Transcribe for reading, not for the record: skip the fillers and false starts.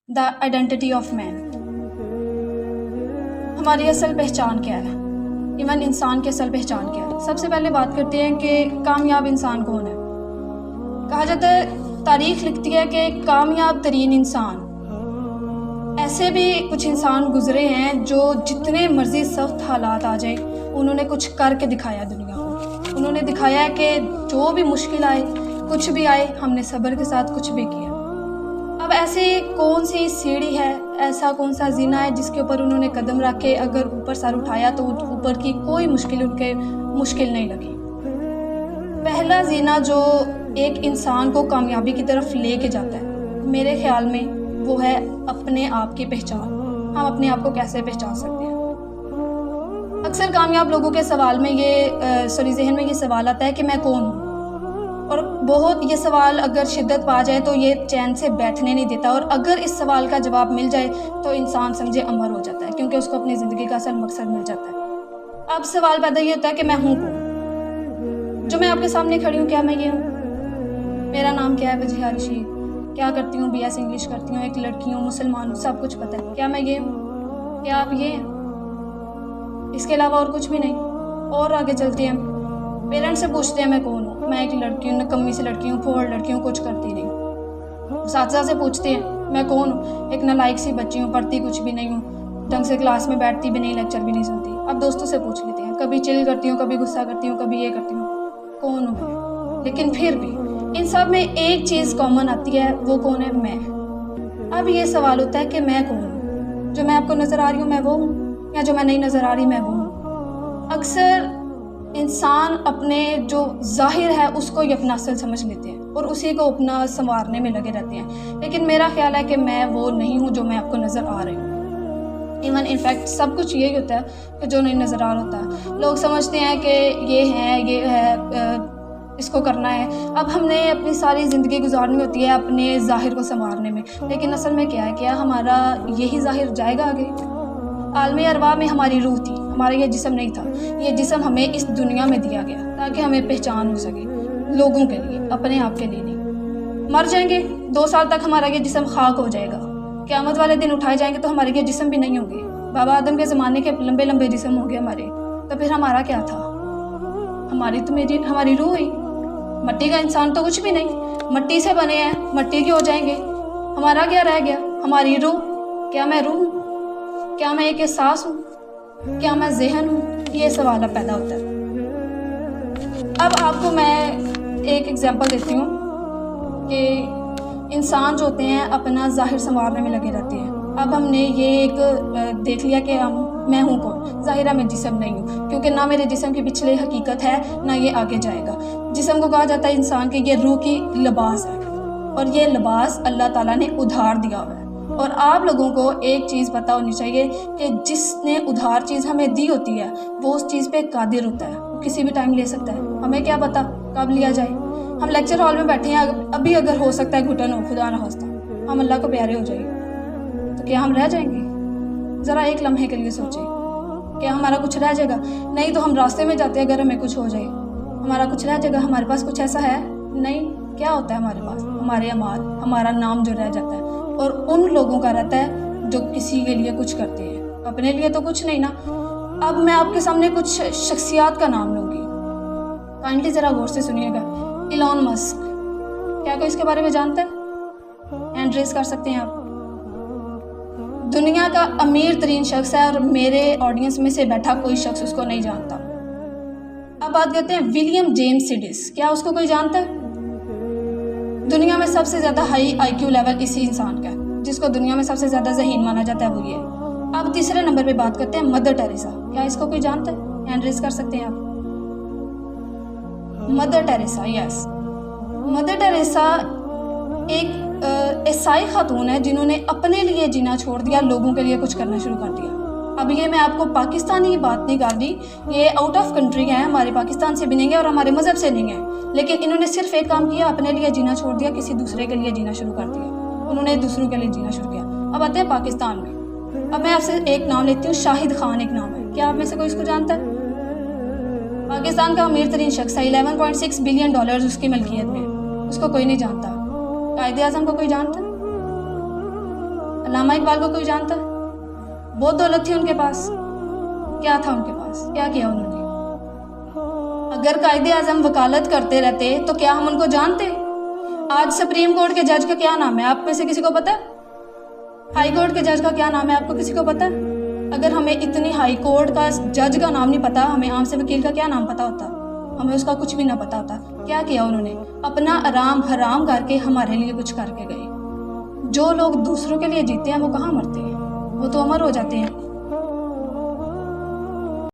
The identity of مین. ہماری اصل پہچان کیا ہے؟ ایون انسان کی اصل پہچان کیا ہے؟ سب سے پہلے بات کرتے ہیں کہ کامیاب انسان کون ہے. کہا جاتا ہے، تاریخ لکھتی ہے کہ کامیاب ترین انسان، ایسے بھی کچھ انسان گزرے ہیں جو جتنے مرضی سخت حالات آ جائیں انہوں نے کچھ کر کے دکھایا دنیا کو. انہوں نے دکھایا ہے کہ جو بھی مشکل آئے، کچھ بھی آئے، ہم نے صبر کے ساتھ کچھ بھی کیا. اب ایسی کون سی سیڑھی ہے، ایسا کون سا زینہ ہے جس کے اوپر انہوں نے قدم رکھ کے اگر اوپر سر اٹھایا تو اوپر کی کوئی مشکل ان کے مشکل نہیں لگی. پہلا زینہ جو ایک انسان کو کامیابی کی طرف لے کے جاتا ہے میرے خیال میں وہ ہے اپنے آپ کی پہچان. ہم اپنے آپ کو کیسے پہچان سکتے ہیں؟ اکثر کامیاب لوگوں کے سوال میں ذہن میں یہ سوال آتا ہے کہ میں کون ہوں، اور بہت یہ سوال اگر شدت پا جائے تو یہ چین سے بیٹھنے نہیں دیتا، اور اگر اس سوال کا جواب مل جائے تو انسان سمجھے امر ہو جاتا ہے، کیونکہ اس کو اپنی زندگی کا اصل مقصد مل جاتا ہے. اب سوال پیدا یہ ہوتا ہے کہ میں ہوں کون؟ جو میں آپ کے سامنے کھڑی ہوں، کیا میں یہ ہوں؟ میرا نام کیا ہے؟ وجیہہ رشید. کیا کرتی ہوں؟ BS انگلش کرتی ہوں، ایک لڑکی ہوں، مسلمان ہوں، سب کچھ پتہ ہے. کیا میں یہ ہوں؟ کیا آپ یہ ہیں؟ اس کے علاوہ اور کچھ بھی نہیں. اور آگے چلتے ہیں، پیرنٹس سے پوچھتے ہیں میں کون ہوں؟ میں ایک لڑکی ہوں، نکمی سی لڑکی ہوں، پھوڑ لڑکی ہوں، کچھ کرتی نہیں. اساتذہ سے پوچھتے ہیں میں کون ہوں؟ ایک نالائق سی بچی ہوں، پڑھتی کچھ بھی نہیں ہوں، ڈھنگ سے کلاس میں بیٹھتی بھی نہیں، لیکچر بھی نہیں سنتی. اب دوستوں سے پوچھ لیتے ہیں، کبھی چل کرتی ہوں، کبھی غصہ کرتی ہوں، کبھی یہ کرتی ہوں. کون ہوں؟ لیکن پھر بھی ان سب میں ایک چیز کامن آتی ہے، وہ کون ہے؟ میں. اب یہ سوال ہوتا ہے کہ میں کون ہوں؟ جو میں آپ کو نظر آ رہی ہوں میں وہ ہوں، یا جو میں نہیں نظر آ رہی میں وہ ہوں؟ اکثر انسان اپنے جو ظاہر ہے اس کو ہی اپنا اصل سمجھ لیتے ہیں اور اسی کو اپنا سنوارنے میں لگے رہتے ہیں. لیکن میرا خیال ہے کہ میں وہ نہیں ہوں جو میں آپ کو نظر آ رہی ہوں. ایون انفیکٹ سب کچھ یہی ہوتا ہے کہ جو نہیں نظر آ رہا ہوتا ہے. لوگ سمجھتے ہیں کہ یہ ہے اس کو کرنا ہے. اب ہم نے اپنی ساری زندگی گزارنی ہوتی ہے اپنے ظاہر کو سنوارنے میں، لیکن اصل میں کیا ہے؟ کیا ہمارا یہی ظاہر جائے گا آگے؟ عالم ارواح میں ہماری روح تھی، ہمارا یہ جسم نہیں تھا. یہ جسم ہمیں اس دنیا میں دیا گیا تاکہ ہمیں پہچان ہو سکے، لوگوں کے لیے، اپنے آپ کے لیے نہیں. مر جائیں گے 2 سال تک ہمارا یہ جسم خاک ہو جائے گا. قیامت والے دن اٹھائے جائیں گے تو ہمارے یہ جسم بھی نہیں ہوں گے. بابا آدم کے زمانے کے لمبے لمبے جسم ہوں گے ہمارے، تو پھر ہمارا کیا تھا؟ ہماری روح ہوئی. مٹی کا انسان تو کچھ بھی نہیں، مٹی سے بنے ہیں، مٹی کے ہو جائیں گے. ہمارا کیا رہ گیا؟ ہماری روح. کیا میں روح ہوں؟ کیا میں ایک احساس ہوں؟ کیا میں ذہن ہوں؟ یہ سوال اب پیدا ہوتا ہے. اب آپ کو میں ایک ایگزامپل دیتی ہوں کہ انسان جو ہوتے ہیں اپنا ظاہر سنوارنے میں لگے رہتے ہیں. اب ہم نے یہ ایک دیکھ لیا کہ میں ہوں کون؟ ظاہرہ میں جسم نہیں ہوں، کیونکہ نہ میرے جسم کے پچھلے حقیقت ہے نہ یہ آگے جائے گا. جسم کو کہا جاتا ہے انسان کے یہ روح کی لباس ہے، اور یہ لباس اللہ تعالیٰ نے ادھار دیا ہوا ہے. اور آپ لوگوں کو ایک چیز پتہ ہونی چاہیے کہ جس نے ادھار چیز ہمیں دی ہوتی ہے وہ اس چیز پہ قادر ہوتا ہے، وہ کسی بھی ٹائم لے سکتا ہے. ہمیں کیا پتہ کب لیا جائے؟ ہم لیکچر ہال میں بیٹھے ہیں، ابھی اگر ہو سکتا ہے گھٹن ہو، خدا نہ خواستہ ہم اللہ کو پیارے ہو جائیں تو کیا ہم رہ جائیں گے؟ ذرا ایک لمحے کے لیے سوچیں، کیا ہمارا کچھ رہ جائے گا؟ نہیں تو ہم راستے میں جاتے ہیں، اگر ہمیں کچھ ہو جائے ہمارا کچھ رہ جائے گا؟ ہمارے پاس کچھ ایسا ہے نہیں. کیا ہوتا ہے ہمارے پاس؟ ہمارے اعمال، ہمارا نام جو رہ جاتا ہے، اور ان لوگوں کا رہتا ہے جو کسی کے لیے کچھ کرتے ہیں. اپنے لیے تو کچھ نہیں نا. اب میں آپ کے سامنے کچھ شخصیات کا نام لوں گی، کائنڈلی ذرا غور سے سنیے گا. ایلون مسک، کیا کوئی اس کے بارے میں جانتا ہے؟ ہینڈ ریز کر سکتے ہیں آپ. دنیا کا امیر ترین شخص ہے، اور میرے آڈینس میں سے بیٹھا کوئی شخص اس کو نہیں جانتا. اب بات کرتے ہیں ولیم جیمس سیڈس، کیا اس کو کوئی جانتا ہے؟ دنیا میں سب سے زیادہ ہائی IQ لیول اسی انسان کا ہے، جس کو دنیا میں سب سے زیادہ ذہین مانا جاتا ہے وہ یہ ہے. اب تیسرے نمبر پہ بات کرتے ہیں مدر ٹیریسا، کیا اس کو کوئی جانتا ہے؟ ہینڈ ریز کر سکتے ہیں آپ. مدر ٹیریسا، یس. مدر ٹیریسا ایک عیسائی خاتون ہے جنہوں نے اپنے لیے جینا چھوڑ دیا، لوگوں کے لیے کچھ کرنا شروع کر دیا. اب یہ میں آپ کو پاکستانی کی بات نہیں کر رہی، یہ آؤٹ آف کنٹری ہے، ہمارے پاکستان سے بھی نہیں ہے اور ہمارے مذہب سے نہیں ہے، لیکن انہوں نے صرف ایک کام کیا، اپنے لیے جینا چھوڑ دیا، کسی دوسرے کے لیے جینا شروع کر دیا. انہوں نے دوسروں کے لیے جینا شروع کیا. اب آتے ہیں پاکستان میں. اب میں آپ سے ایک نام لیتی ہوں، شاہد خان ایک نام ہے، کیا آپ میں سے کوئی اس کو جانتا ہے؟ پاکستان کا امیر ترین شخص ہے، $11.6 بلین اس کی ملکیت میں. اس کو کوئی نہیں جانتا. قائد اعظم کو کوئی جانتا ہے؟ علامہ اقبال کو کوئی جانتا ہے؟ بہت دولت تھی ان کے پاس، کیا تھا ان کے پاس، کیا کیا انہوں نے؟ اگر قائد اعظم وکالت کرتے رہتے تو کیا ہم ان کو جانتے؟ آج سپریم کورٹ کے جج کا کیا نام ہے آپ میں سے کسی کو پتہ ہے؟ ہائی کورٹ کے جج کا کیا نام ہے آپ کو کسی کو پتہ ہے؟ اگر ہمیں اتنی ہائی کورٹ کا جج کا نام نہیں پتا، ہمیں عام سے وکیل کا کیا نام پتا ہوتا؟ ہمیں اس کا کچھ بھی نہ پتا ہوتا۔ کیا کیا انہوں نے؟ اپنا آرام حرام کر کے ہمارے لیے کچھ کر کے گئے۔ جو لوگ دوسروں کے لیے جیتے ہیں وہ کہاں مرتے ہیں، وہ تو امر ہو جاتے ہیں۔